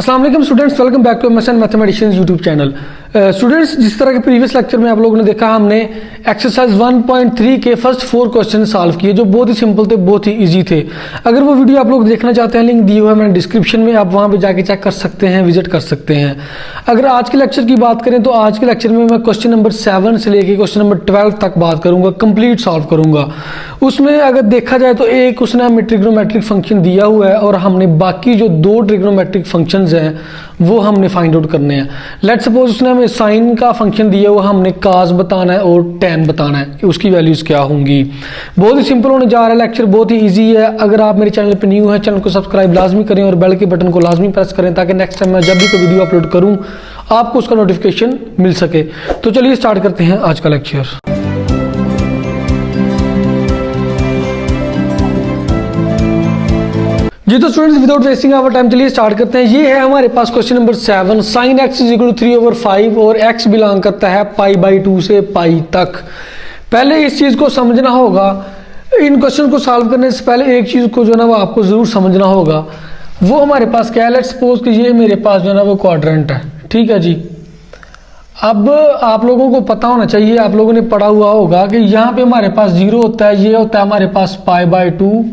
अस्सलाम वालेकुम students, welcome back to MSN mathematicians YouTube channel. Students, जिस तरह के प्रीवियस लेक्चर में आप लोगों ने देखा, हमने एक्सरसाइज 1.3 के फर्स्ट 4 क्वेश्चन सॉल्व किए जो बहुत ही सिंपल थे, बहुत ही इजी थे। अगर वो वीडियो आप लोग देखना चाहते हैं, लिंक दिया हुआ है मैंने डिस्क्रिप्शन में, आप वहाँ पे जाके चेक कर सकते हैं, विजिट कर सकते हैं। अगर आज के लेक्चर की बात करें तो आज के लेक्चर में मैं क्वेश्चन नंबर 7 से लेके क्वेश्चन नंबर 12 तक बात करूंगा, कंप्लीट सॉल्व करूंगा। उसमें अगर देखा जाए तो एक उसने हमें ट्रिग्नोमेट्रिक फंक्शन दिया हुआ है और हमने बाकी जो 2 ट्रिग्नोमेट्रिक फंक्शंस हैं वो हमने फाइंड आउट करने हैं। लेट्स सपोज उसने हमें साइन का फंक्शन दिया हुआ, हमने काज बताना है और टेन बताना है कि उसकी वैल्यूज क्या होंगी। बहुत ही सिंपल होने जा रहा है लेक्चर, बहुत ही इजी है। अगर आप मेरे चैनल पर न्यू है, चैनल को सब्सक्राइब लाजमी करें और बेल के बटन को लाजमी प्रेस करें ताकि नेक्स्ट टाइम मैं जब भी कोई वीडियो अपलोड करूं आपको उसका नोटिफिकेशन मिल सके। तो चलिए स्टार्ट करते हैं आज का लेक्चर। जी तो students, without wasting our time चलिए स्टार्ट करते हैं। ये है हमारे पास question number 7, sine x is equal to 3/5 और एक्स बिलोंग करता है π/2 से पाई तक। पहले इस चीज को समझना होगा, इन क्वेश्चन को सॉल्व करने से पहले एक चीज को जो ना वो आपको जरूर समझना होगा। वो हमारे पास क्या है, लेट्स सपोज कि ये मेरे पास जो ना वो क्वाड्रेंट है, ठीक है जी। अब आप लोगों को पता होना चाहिए, आप लोगों ने पढ़ा हुआ होगा कि यहाँ पे हमारे पास 0 होता है, ये होता है हमारे पास π/2,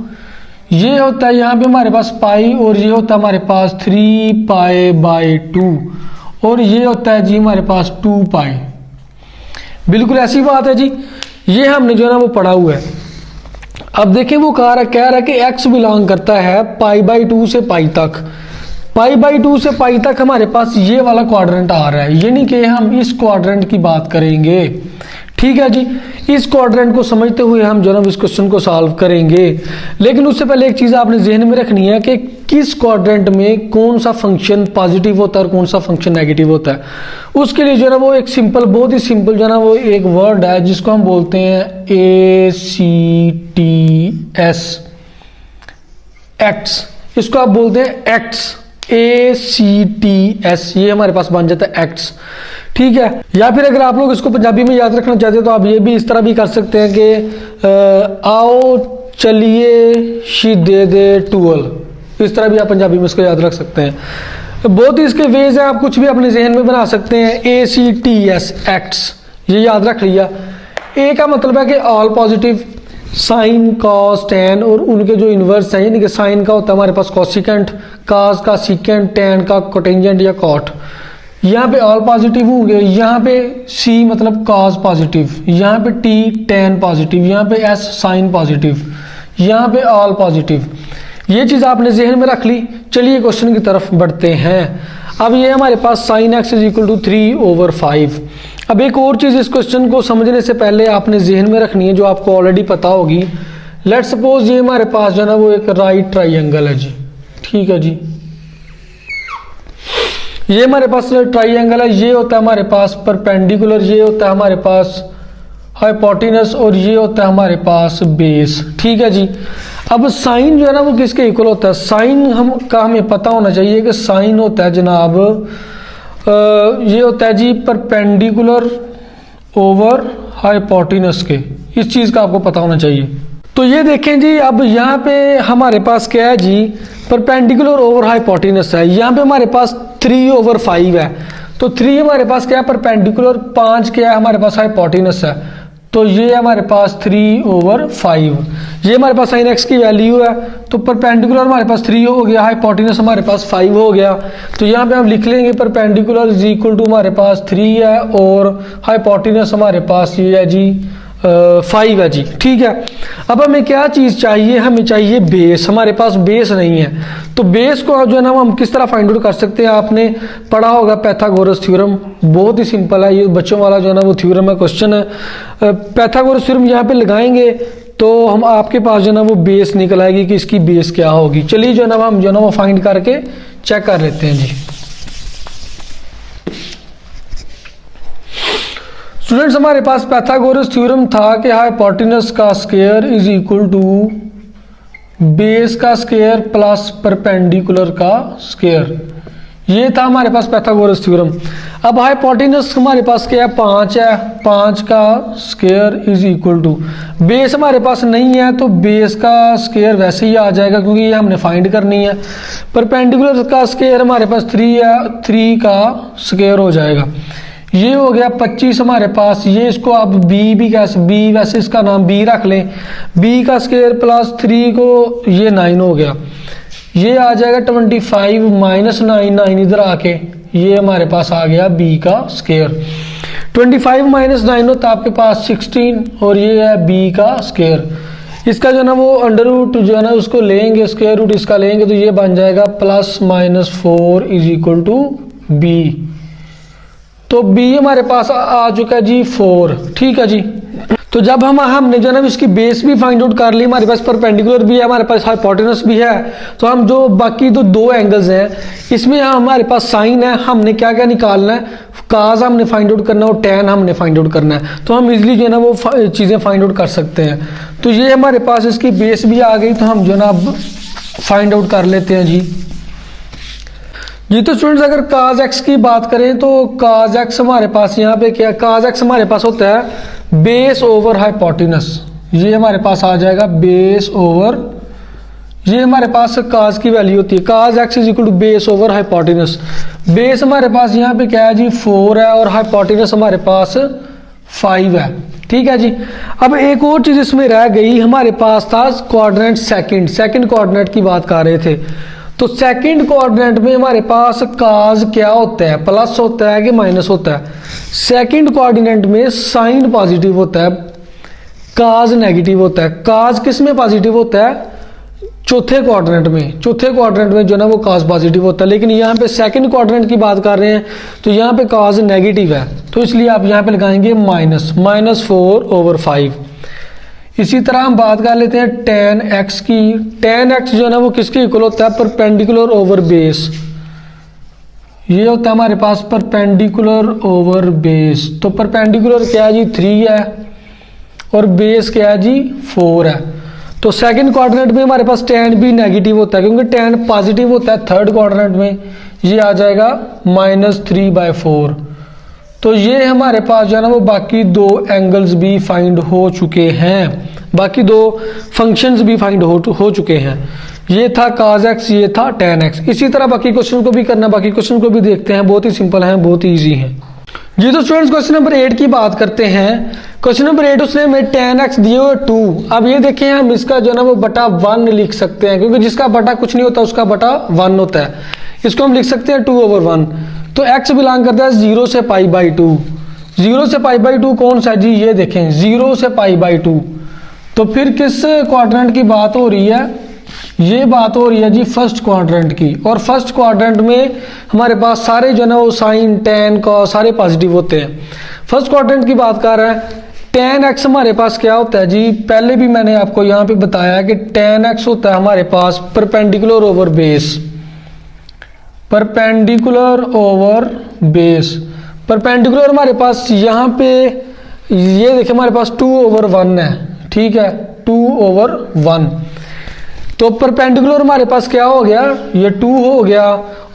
ये होता है यहाँ पे हमारे पास पाई और ये होता है हमारे पास 3π/2 और ये होता है जी हमारे पास 2π। बिल्कुल ऐसी बात है जी, ये हमने जो है ना वो पढ़ा हुआ है। अब देखें वो कह रहा है कि x बिलोंग करता है π/2 से पाई तक। π/2 से पाई तक हमारे पास ये वाला क्वाड्रेंट आ रहा है, यानी कि हम इस क्वाड्रेंट की बात करेंगे, ठीक है जी। इस क्वाड्रेंट को समझते हुए हम जो है इस क्वेश्चन को सॉल्व करेंगे। लेकिन उससे पहले एक चीज आपने जहन में रखनी है कि किस क्वाड्रेंट में कौन सा फंक्शन पॉजिटिव होता है और कौन सा फंक्शन नेगेटिव होता है। उसके लिए जो है ना वो एक सिंपल, बहुत ही सिंपल जो है ना वो एक वर्ड है जिसको हम बोलते हैं ACTS, एक्ट्स। इसको आप बोलते हैं एक्ट्स, ACTS, ये हमारे पास बन जाता है एक्ट्स, ठीक है। या फिर अगर आप लोग इसको पंजाबी में याद रखना चाहते हैं तो आप ये भी इस तरह भी कर सकते हैं कि आओ चलिए शी दे दे टूअल, इस तरह भी आप पंजाबी में इसको याद रख सकते हैं। बहुत ही इसके वेज हैं, आप कुछ भी अपने जहन में बना सकते हैं। ACTS, एक्ट्स, ये याद रख लिया। ए का मतलब है कि all positive, sine cos tan और उनके जो इन्वर्स हैं, यानी कि साइन का होता है हमारे पास कॉसिकेंट, कास का सीकेंट, टेन का कोटेंजेंट या कॉट। यहाँ पे ऑल पॉजिटिव होंगे, यहाँ पे सी मतलब कॉस पॉजिटिव, यहाँ पे टी टेन पॉजिटिव, यहाँ पे एस साइन पॉजिटिव, यहाँ पे ऑल पॉजिटिव। ये चीज आपने जहन में रख ली। चलिए क्वेश्चन की तरफ बढ़ते हैं। अब ये हमारे पास sine x is equal to 3/5। अब एक और चीज इस क्वेश्चन को समझने से पहले आपने जहन में रखनी है जो आपको ऑलरेडी पता होगी। लेट्स सपोज ये हमारे पास जो है ना वो एक राइट ट्राइंगल है जी, ठीक है जी। ये हमारे पास ट्राइंगल है, ये होता है हमारे पास परपेंडिकुलर, ये होता है हमारे पास हाइपोटेनस और ये होता है हमारे पास बेस, ठीक है जी। अब साइन जो है ना वो किसके इक्वल होता है, साइन हमें पता होना चाहिए कि साइन होता है जनाब ये होता है जी परपेंडिकुलर ओवर हाइपोटेनस के, इस चीज का आपको पता होना चाहिए। तो ये देखें जी, अब यहाँ पे हमारे पास क्या है जी, परपेंडिकुलर ओवर हाइपोटेनस है। यहाँ पे हमारे पास 3/5 है, तो 3 हमारे पास क्या है परपेंडिकुलर, 5 क्या है हमारे पास हाइपोटेनस है, तो ये हमारे पास 3/5। ये हमारे पास साइन एक्स की वैल्यू है, तो परपेंडिकुलर हमारे पास 3 हो गया, हाइपोटेनस हमारे पास 5 हो गया। तो यहाँ पे हम लिख लेंगे परपेंडिकुलर इज इक्वल टू हमारे पास 3 है और हाइपोटेनस हमारे पास ये है जी 5 है जी, ठीक है। अब हमें क्या चीज चाहिए, हमें चाहिए बेस। हमारे पास बेस नहीं है, तो बेस को जो है ना हम किस तरह फाइंड आउट कर सकते हैं। आपने पढ़ा होगा पाइथागोरस थ्योरम, बहुत ही सिंपल है, ये बच्चों वाला जो है ना वो थ्योरम है, क्वेश्चन है। पाइथागोरस थ्योरम यहाँ पे लगाएंगे तो हम आपके पास जो है ना वो बेस निकल आएगी कि इसकी बेस क्या होगी। चलिए जो है ना हम जो है ना वो फाइंड करके चेक कर लेते हैं जी। स्टूडेंट्स, हमारे पास पाइथागोरस थ्योरम था कि हाइपोटेनस का square is equal to base का स्क्वायर प्लस परपेंडिकुलर का स्क्वायर। ये था हमारे पास पाइथागोरस थ्योरम। अब हाइपोटेनस हमारे पास क्या है, 5 है, 5 का square is equal to, base हमारे पास नहीं है तो बेस का स्क्वायर वैसे ही आ जाएगा क्योंकि ये हमने फाइंड करनी है। परपेंडिकुलर का स्क्वायर हमारे पास 3 है, 3 का स्क्वायर हो जाएगा। ये हो गया 25 हमारे पास, ये इसको आप बी भी कह, बी वैसे इसका नाम बी रख लें, बी का स्क्वायर प्लस 3 को ये 9 हो गया। ये आ जाएगा 25 माइनस 9, 9 इधर आके ये हमारे पास आ गया बी का स्क्वायर। 25 माइनस 9 होता है आपके पास 16 और ये है बी का स्क्वायर। इसका जो है ना वो अंडर रूट जो है ना उसको लेंगे, स्क्वायर रूट इसका लेंगे तो ये बन जाएगा plus minus 4 is equal to b. तो बी हमारे पास आ चुका है जी 4, ठीक है जी। तो जब हमने जो है ना इसकी बेस भी फाइंड आउट कर ली, हमारे पास परपेंडिकुलर भी है, हमारे पास हाइपोटेनस भी है, तो हम जो बाकी तो 2 एंगल्स हैं इसमें हमारे पास साइन है, हमने क्या क्या निकालना है, काज हमने फाइंड आउट करना है और टैन हमने फाइंड आउट करना है। तो हम इजीली जो है ना वो चीज़ें फाइंड आउट कर सकते हैं। तो ये हमारे पास इसकी बेस भी आ गई, तो हम जो है ना अब फाइंड आउट कर लेते हैं जी। तो स्टूडेंट्स अगर काज एक्स की बात करें तो काज एक्स हमारे पास यहाँ पे क्या, काज एक्स हमारे पास होता है बेस ओवर हाइपोटेनस। ये हमारे पास आ जाएगा बेस ओवर, ये हमारे पास काज की वैल्यू होती है, cos x is equal to base over hypotenuse. Base हमारे पास यहाँ पे क्या है जी 4 है और हाइपोटेनस हमारे पास 5 है, ठीक है जी। अब एक और चीज इसमें रह गई, हमारे पास था कोऑर्डिनेट सेकंड कोऑर्डिनेट की बात कर रहे थे। तो सेकंड कोऑर्डिनेट में हमारे पास काज क्या होता है, प्लस होता है कि माइनस होता है। सेकंड कोऑर्डिनेट में साइन पॉजिटिव होता है, काज नेगेटिव होता है। काज किस में पॉजिटिव होता है, चौथे क्वाड्रेंट में, चौथे क्वाड्रेंट में जो ना वो काज पॉजिटिव होता है। लेकिन यहाँ पे सेकंड क्वाड्रेंट की बात कर रहे हैं तो यहाँ पे काज नेगेटिव है, तो इसलिए आप यहाँ पे लगाएंगे -4/5। इसी तरह हम बात कर लेते हैं tan x की। tan x जो है ना वो किसके इक्वल होता है, परपेंडिकुलर ओवर बेस। ये होता है हमारे पास परपेंडिकुलर ओवर बेस। तो परपेंडिकुलर क्या है जी 3 है और बेस क्या है जी 4 है। तो सेकंड क्वाड्रेंट में हमारे पास tan भी नेगेटिव होता है क्योंकि tan पॉजिटिव होता है थर्ड क्वाड्रेंट में, ये आ जाएगा -3/4। तो ये हमारे पास जो है ना वो बाकी 2 एंगल्स भी फाइंड हो चुके हैं, बाकी 2 फंक्शंस भी फाइंड हो चुके हैं। ये था cos x, ये था tan x। इसी तरह बाकी क्वेश्चन को भी करना, बाकी क्वेश्चन को भी देखते हैं, बहुत ही सिंपल है, बहुत ही ईजी है जी। तो स्टूडेंट्स क्वेश्चन नंबर 8 की बात करते हैं। क्वेश्चन नंबर 8 उसने हमें tan x दिए हुए 2। अब ये देखें हम इसका जो है ना वो बटा 1 लिख सकते हैं क्योंकि जिसका बटा कुछ नहीं होता उसका बटा 1 होता है। इसको हम लिख सकते हैं 2/1। तो x बिलोंग करता है 0 से π/2। 0 से π/2 कौन सा जी, ये देखें 0 से π/2। तो फिर किस क्वाड्रेंट की बात हो रही है, ये बात हो रही है जी फर्स्ट क्वाड्रेंट की। और फर्स्ट क्वाड्रेंट में हमारे पास सारे जो है ना वो साइन tan का सारे पॉजिटिव होते हैं। फर्स्ट क्वाड्रेंट की बात कर रहा है। tan x हमारे पास क्या होता है जी, पहले भी मैंने आपको यहाँ पे बताया कि tan x होता है हमारे पास perpendicular over base, perpendicular over base. Perpendicular हमारे पास यहाँ पे ये देखिए हमारे पास 2/1 है, ठीक है 2/1। तो परपेंडिकुलर हमारे पास क्या हो गया, ये 2 हो गया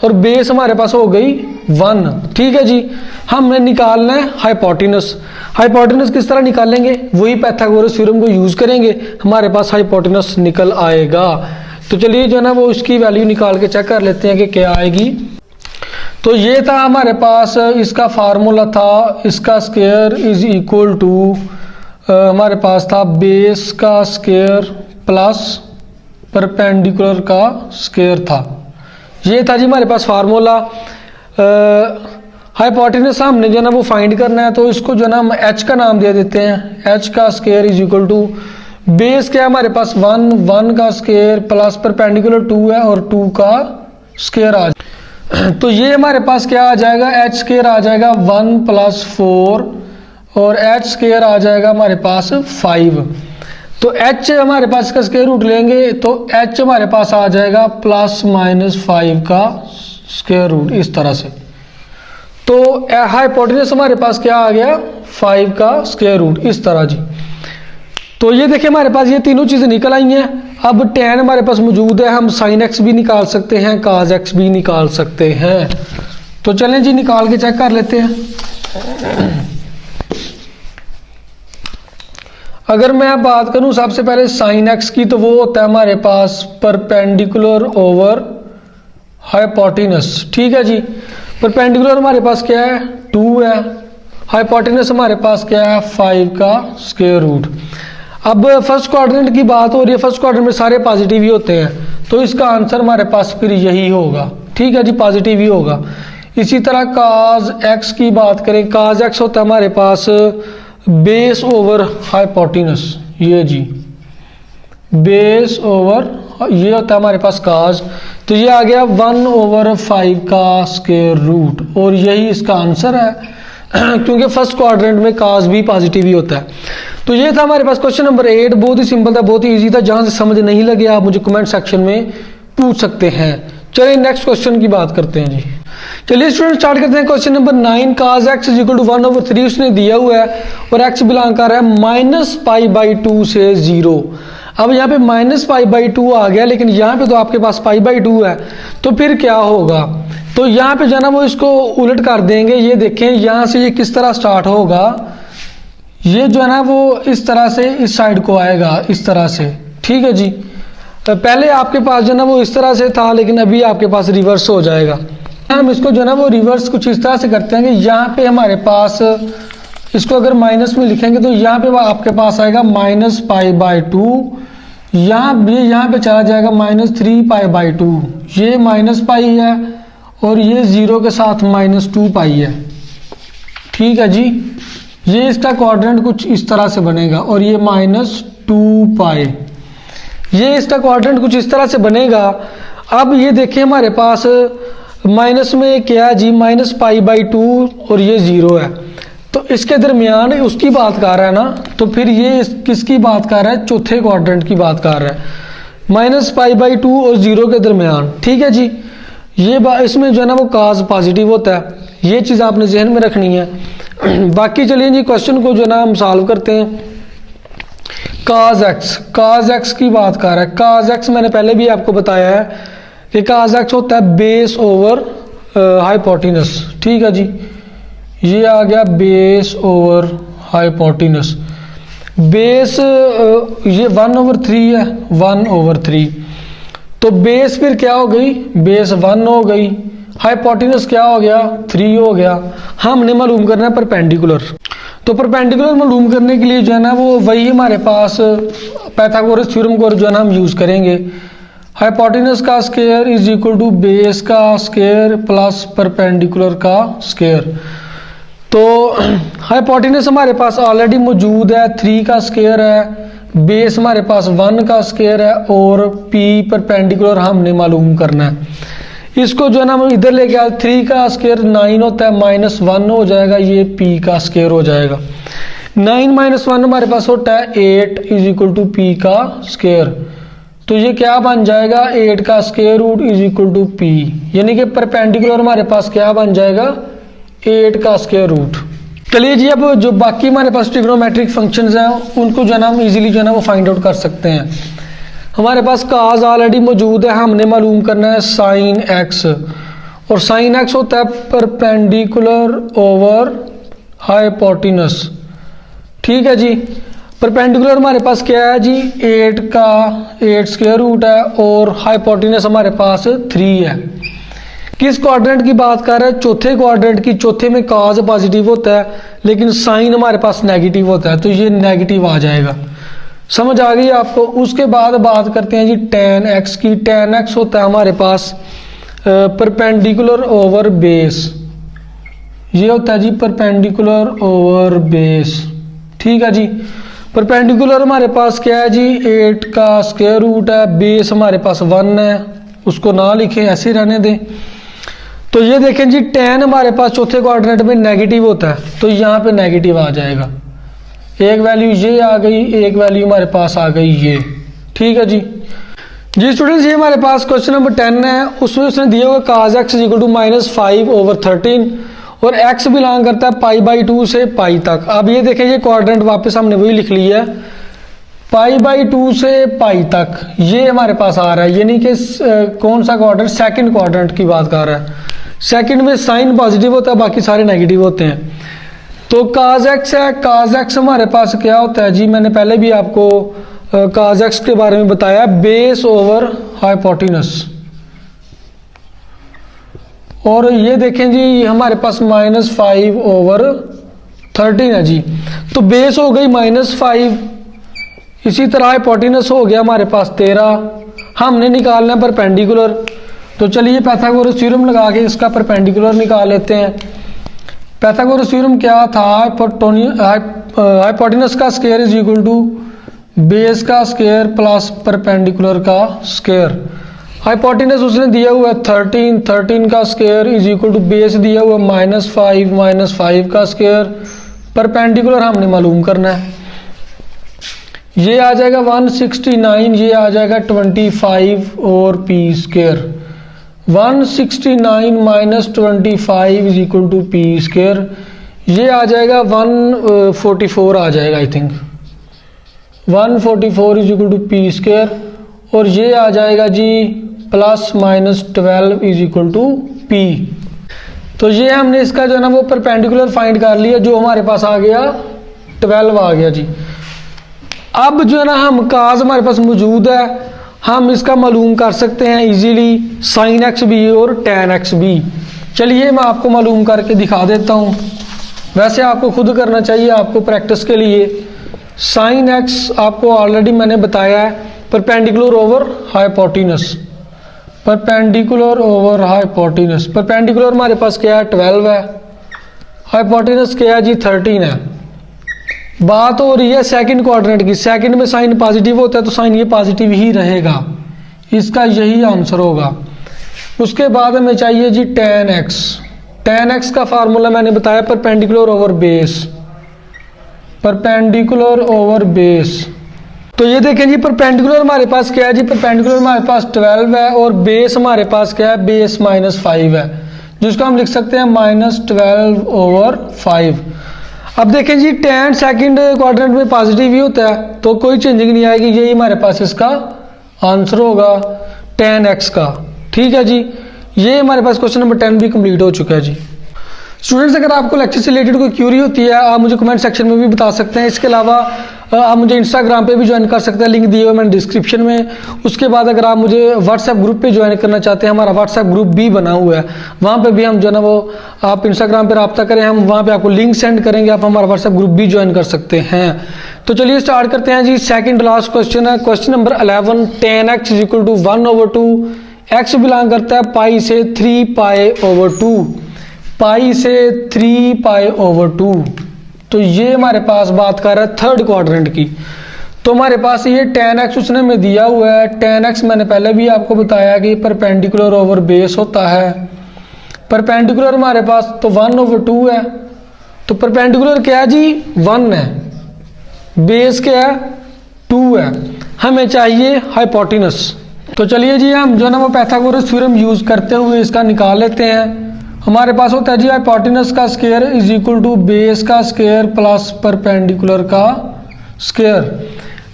और बेस हमारे पास हो गई 1, ठीक है जी। हमने निकालना है हाइपोटेनस। हाइपोटेनस किस तरह निकालेंगे, वही पाइथागोरस थ्योरम को यूज करेंगे, हमारे पास हाइपोटेनस निकल आएगा। तो चलिए जो है ना वो उसकी वैल्यू निकाल के चेक कर लेते हैं कि क्या आएगी। तो ये था हमारे पास, इसका फार्मूला था, इसका स्क्वायर इज इक्वल टू हमारे पास था बेस का स्क्वायर प्लस परपेंडिकुलर का स्क्वायर था। ये था जी हमारे पास फार्मूला। हाइपोटेनस हमने जो है ना वो फाइंड करना है, तो इसको जो है ना हम h का नाम दे देते हैं। h का square is equal to base क्या है हमारे पास 1 का स्क्वायर प्लस परपेंडिकुलर 2 है और 2 का स्क्वायर आ जाएगा। तो ये हमारे पास क्या आ जाएगा, h स्क्वायर आ जाएगा 1 + 4 और h स्क्वायर आ जाएगा हमारे पास 5। तो h हमारे पास का स्क्वायर रूट लेंगे तो h हमारे पास आ जाएगा +-5 का स्क्वायर रूट, इस तरह से। तो हाइपोटेनस हमारे पास क्या आ गया 5 का स्क्वायर रूट, इस तरह जी। तो ये देखिए हमारे पास ये तीनों चीज़ें निकल आई हैं। अब tan हमारे पास मौजूद है, हम sin x भी निकाल सकते हैं, cos x भी निकाल सकते हैं। तो चलें जी निकाल के चेक कर लेते हैं। अगर मैं बात करूं सबसे पहले साइन एक्स की, तो वो होता है हमारे पास परपेंडिकुलर ओवर हाइपोटेनस। ठीक है जी, परपेंडिकुलर हमारे पास क्या है 2 है, हाइपोटेनस हमारे पास क्या है 5 का स्क्वायर रूट। अब फर्स्ट क्वाड्रेंट की बात हो रही है, फर्स्ट क्वाड्रेंट में सारे पॉजिटिव ही होते हैं, तो इसका आंसर हमारे पास फिर यही होगा। ठीक है जी, पॉजिटिव ही होगा। इसी तरह काज एक्स की बात करें, काज एक्स होता है हमारे पास बेस ओवर हाइपोटेनस, ये जी बेस ओवर, ये होता है हमारे पास काज, तो ये आ गया 1/5 का स्क्वायर रूट, और यही इसका आंसर है क्योंकि फर्स्ट क्वाड्रेंट में काज भी पॉजिटिव ही होता है। तो ये था हमारे पास क्वेश्चन नंबर 8, बहुत ही सिंपल था, बहुत ही इजी था। जहां से समझ नहीं लगे आप मुझे कमेंट सेक्शन में पूछ सकते हैं। चलिए नेक्स्ट क्वेश्चन की बात करते हैं जी। चलिए स्टूडेंट स्टार्ट करते हैं question number 9। Cos x is equal to 1/3 उसने दिया हुआ है और एक्स बिलोंग कर रहा है -π/2 से 0। अब यहाँ पे -π/2 आ गया, लेकिन यहाँ पे तो आपके पास π/2 है, तो फिर क्या होगा? तो यहाँ पे जो है ना वो इसको उलट कर देंगे। ये देखें यहाँ से ये किस तरह स्टार्ट होगा, ये जो है ना वो इस तरह से इस साइड को आएगा, इस तरह से। ठीक है जी, तो पहले आपके पास जो है ना वो इस तरह से था, लेकिन अभी आपके पास रिवर्स हो जाएगा। हम इसको जो है ना वो रिवर्स कुछ इस तरह से करते हैं कि यहाँ पे हमारे पास, इसको अगर माइनस में लिखेंगे तो यहाँ पे आपके पास आएगा -π/2, यहाँ पे चला जाएगा -3π/2, ये -π है और ये 0 के साथ -2π है। ठीक है जी, ये इसका क्वाड्रेंट कुछ इस तरह से बनेगा और ये -2π, ये इसका क्वाड्रेंट कुछ इस तरह से बनेगा। अब ये देखिए हमारे पास माइनस में क्या है जी, -π/2 और ये 0 है, तो इसके दरमियान उसकी बात कर रहा है ना, तो फिर ये किसकी बात कर रहा है? चौथे क्वाड्रेंट की बात कर रहा है, -π/2 और 0 के दरमियान। ठीक है जी, ये इसमें जो है ना वो काज पॉजिटिव होता है, ये चीज़ आपने जहन में रखनी है। बाकी चलिए जी क्वेश्चन को जो है ना हम सॉल्व करते हैं। काज एक्स की बात कर रहा है। काज एक्स मैंने पहले भी आपको बताया है कि काज एक्स होता है बेस ओवर हाइपोटेनस। ठीक है जी, ये आ गया बेस ओवर हाइपोटेनस। बेस ये 1/3 है, 1/3, तो बेस फिर क्या हो गई? बेस 1 हो गई, हाइपोटेनस क्या हो गया? 3 हो गया। हमने मालूम करना है परपेंडिकुलर, तो परपेंडिकुलर मालूम करने के लिए जो है ना वो वही हमारे पास पाइथागोरस थ्योरम को जो है ना हम यूज करेंगे। हाइपोटेनस का square is equal to base का स्क्वायर प्लस परपेंडिकुलर का स्क्वायर। तो हाइपोटेनस हमारे पास ऑलरेडी मौजूद है, 3 का स्क्वायर है, बेस हमारे पास 1 का स्क्वायर है और p परपेंडिकुलर हमने मालूम करना है। इसको जो है ना हम इधर लेके आए, 3 का स्क्वायर 9 होता है, -1 हो जाएगा, ये p का स्क्वायर हो जाएगा। 9 - 1 हमारे पास होता है 8 इज इक्वल टू p का स्क्वायर, तो ये क्या बन जाएगा? 8 का square root is equal to p, यानी कि परपेंडिकुलर हमारे पास क्या बन जाएगा? 8 का स्क्वायर रूट। चलिए जी, अब जो बाकी हमारे पास ट्रिग्नोमेट्रिक फंक्शंस हैं उनको जो है ना हम इजीली जो है ना वो फाइंड आउट कर सकते हैं। हमारे पास काज ऑलरेडी मौजूद है, हमने मालूम करना है साइन एक्स, और साइन एक्स होता है परपेंडिकुलर ओवर हाइपोटेनस। ठीक है जी, परपेंडिकुलर हमारे पास क्या है जी? 8 स्क्वायर रूट है और हाइपोटेनस हमारे पास 3 है। किस क्वाड्रेंट की बात कर रहे हैं? चौथे क्वाड्रेंट की। चौथे में काज पॉजिटिव होता है लेकिन साइन हमारे पास नेगेटिव होता है, तो ये नेगेटिव आ जाएगा। समझ आ गई आपको? उसके बाद बात करते हैं जी tan x की। tan x होता है हमारे पास परपेंडिकुलर ओवर बेस, ये होता है जी परपेंडिकुलर ओवर बेस। ठीक है जी, परपेंडिकुलर हमारे पास क्या है जी? 8 का स्क्वायर रूट है, बेस हमारे पास 1 है, उसको ना लिखें, ऐसे रहने दें। तो ये देखें जी tan हमारे पास चौथे क्वाड्रेंट में नेगेटिव होता है, तो यहाँ पे नेगेटिव आ जाएगा। एक वैल्यू ये आ गई, एक वैल्यू हमारे पास आ गई ये। ठीक है जी स्टूडेंट्स, ये हमारे पास क्वेश्चन नंबर 10 है, उसमें उसने दिया हुआ cos x is equal to -5/13 और x बिलोंग करता है π/2 से पाई तक। अब ये देखें ये क्वाड्रेंट वापस हमने वही लिख लिया है, π/2 से पाई तक ये हमारे पास आ रहा है, यानी कि कौन सा क्वाड्रेंट? सेकंड क्वाड्रेंट की बात कर रहा है। सेकंड में साइन पॉजिटिव होता है, बाकी सारे नेगेटिव होते हैं। तो काज एक्स है, काज एक्स हमारे पास क्या होता है जी, मैंने पहले भी आपको काज एक्स के बारे में बताया, बेस ओवर हाइपोटेनस। और ये देखें जी हमारे पास -5/13 है जी, तो बेस हो गई -5, इसी तरह हाइपोटेनस हो गया हमारे पास 13, हमने निकालना है परपेंडिकुलर। तो चलिए पाइथागोरस थ्योरम लगा के इसका परपेंडिकुलर निकाल लेते हैं। पाइथागोरस थ्योरम क्या था, हाइपोटेनस का square is equal to base का स्क्वायर प्लस परपेंडिकुलर का स्क्वायर। हाइपोटेनस उसने दिया हुआ है 13, 13 का square is equal to base दिया हुआ -5 का स्क्वायर, परपेंडिकुलर हमने मालूम करना है। ये आ जाएगा 169, ये आ जाएगा 25 और p square. 169 minus 25 is equal to p square, ये आ जाएगा 144 आ जाएगा I think, 144 is equal to p square, और ये आ जाएगा जी +-12 इज इक्वल टू पी। तो ये हमने इसका जो है ना वो परपेंडिकुलर फाइंड कर लिया, जो हमारे पास आ गया 12 आ गया जी। अब जो है ना हम काज हमारे पास मौजूद है, हम इसका मालूम कर सकते हैं इजीली sin x भी और tan x भी। चलिए मैं आपको मालूम करके दिखा देता हूँ, वैसे आपको खुद करना चाहिए आपको प्रैक्टिस के लिए। sin x आपको ऑलरेडी मैंने बताया है, perpendicular over hypotenuse, perpendicular over hypotenuse. Perpendicular हमारे पास क्या है 12 है, हाइपोटेनस क्या है जी 13 है। बात हो रही है सेकंड क्वाड्रेंट की, सेकंड में साइन पॉजिटिव होता है तो साइन ये पॉजिटिव ही रहेगा, इसका यही आंसर होगा। उसके बाद हमें चाहिए जी tan x। tan x का फार्मूला मैंने बताया perpendicular over base, perpendicular over base. तो ये देखें जी परपेंडिकुलर हमारे पास क्या है जी, परपेंडिकुलर हमारे पास 12 है और बेस हमारे पास क्या है, बेस -5 है, जिसको हम लिख सकते हैं -12/5। अब देखें जी tan सेकंड क्वाड्रेंट में पॉजिटिव ही होता है तो कोई चेंजिंग नहीं आएगी, यही हमारे पास इसका आंसर होगा tan x का। ठीक है जी, ये हमारे पास क्वेश्चन नंबर 10 भी कंप्लीट हो चुका है जी। स्टूडेंट्स अगर आपको लेक्चर से रिलेटेड कोई क्यूरी होती है आप मुझे कमेंट सेक्शन में भी बता सकते हैं। इसके अलावा आप मुझे इंस्टाग्राम पे भी ज्वाइन कर सकते हैं, लिंक दिए हुए मैंने डिस्क्रिप्शन में। उसके बाद अगर आप मुझे व्हाट्सएप ग्रुप पे ज्वाइन करना चाहते हैं, हमारा व्हाट्सएप ग्रुप भी बना हुआ है, वहाँ पे भी हम जो है ना वो आप इंस्टाग्राम पर रब्ता करें, हम वहाँ पे आपको लिंक सेंड करेंगे, आप हमारा व्हाट्सएप ग्रुप भी ज्वाइन कर सकते हैं। तो चलिए स्टार्ट करते हैं जी। सेकेंड लास्ट क्वेश्चन है, question number 11, tan x is equal to 1/2, x belong करता है पाई से 3π/2, पाई से 3π/2। तो ये हमारे पास बात कर रहा है थर्ड क्वाड्रेंट की। तो हमारे पास ये tan x उसने में दिया हुआ है, tan x मैंने पहले भी आपको बताया कि परपेंडिकुलर ओवर बेस होता है। परपेंडिकुलर हमारे पास तो 1/2 है, तो परपेंडिकुलर क्या है जी 1 है, बेस क्या है 2 है, हमें चाहिए हाइपोटेनस। तो चलिए जी हम जो ना वो पाइथागोरस थ्योरम यूज करते हुए इसका निकाल लेते हैं। हमारे पास होता है जी हाइपोटेनस का square is equal to base का स्क्वायर प्लस परपेंडिकुलर का स्क्वायर।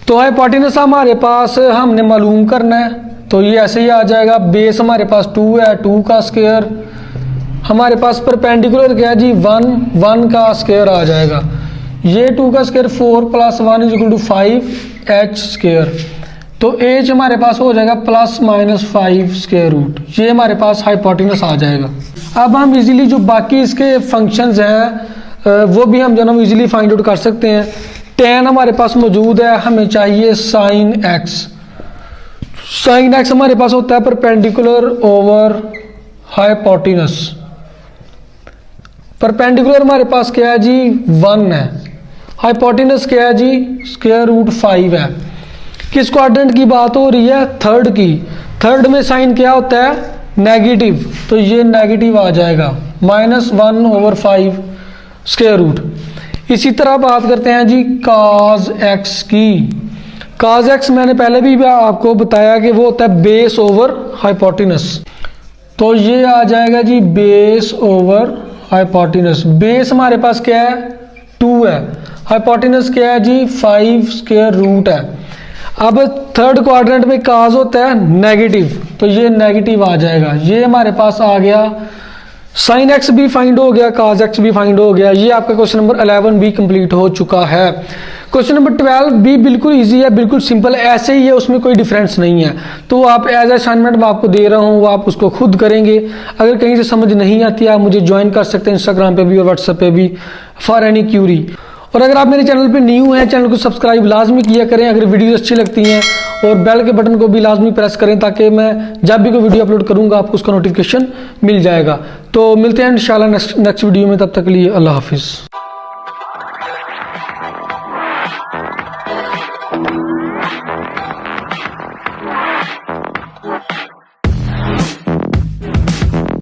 तो हाइपोटेनस हमारे पास हमने मालूम करना है, तो ये ऐसे ही आ जाएगा, बेस हमारे पास 2 है, 2 का स्क्वायर, हमारे पास परपेंडिकुलर क्या है जी 1 का स्क्वायर आ जाएगा, ये 2 का square 4 + 1 is equal to 5h square. तो h हमारे पास हो जाएगा +-5 स्क्वायर रूट, ये हमारे पास हाइपोटेनस आ जाएगा। अब हम इजीली जो बाकी इसके फंक्शंस हैं वो भी हम जो ना इजीली फाइंड आउट कर सकते हैं। tan हमारे पास मौजूद है, हमें चाहिए sin x। sin x हमारे पास होता है परपेंडिकुलर ओवर हाइपोटेनस। परपेंडिकुलर हमारे पास क्या है जी 1 है, हाइपोटेनस क्या है जी √5 है। किस क्वाड्रेंट की बात हो रही है, थर्ड की। थर्ड में साइन क्या होता है नेगेटिव, तो ये नेगेटिव आ जाएगा -1/5 स्क्वायर रूट। इसी तरह बात करते हैं जी cos x की। cos x मैंने पहले भी आपको बताया कि वो होता है बेस ओवर हाइपोटेनस, तो ये आ जाएगा जी बेस ओवर हाइपोटेनस। बेस हमारे पास क्या है 2 है, हाइपोटेनस क्या है जी 5 स्क्वायर रूट है। अब थर्ड क्वाड्रेंट में काज होता है नेगेटिव, तो ये नेगेटिव आ जाएगा, ये हमारे पास आ गया साइन एक्स भी फाइंड हो गया, काज एक्स भी फाइंड हो गया। ये आपका क्वेश्चन नंबर 11 भी कंप्लीट हो चुका है। क्वेश्चन नंबर 12 भी बिल्कुल इजी है, बिल्कुल सिंपल है, ऐसे ही है, उसमें कोई डिफरेंस नहीं है। तो आप एज असाइनमेंट मैं आपको दे रहा हूँ, वो आप उसको खुद करेंगे। अगर कहीं से समझ नहीं आती है आप मुझे ज्वाइन कर सकते हैं इंस्टाग्राम पे भी और व्हाट्सएप पे भी फॉर एनी क्यूरी। और अगर आप मेरे चैनल पे न्यू हैं, चैनल को सब्सक्राइब लाजमी किया करें अगर वीडियो अच्छी लगती हैं, और बेल के बटन को भी लाजमी प्रेस करें ताकि मैं जब भी कोई वीडियो अपलोड करूंगा आपको उसका नोटिफिकेशन मिल जाएगा। तो मिलते हैं इंशाल्लाह नेक्स्ट वीडियो में, तब तक के लिए अल्लाह हाफिज़।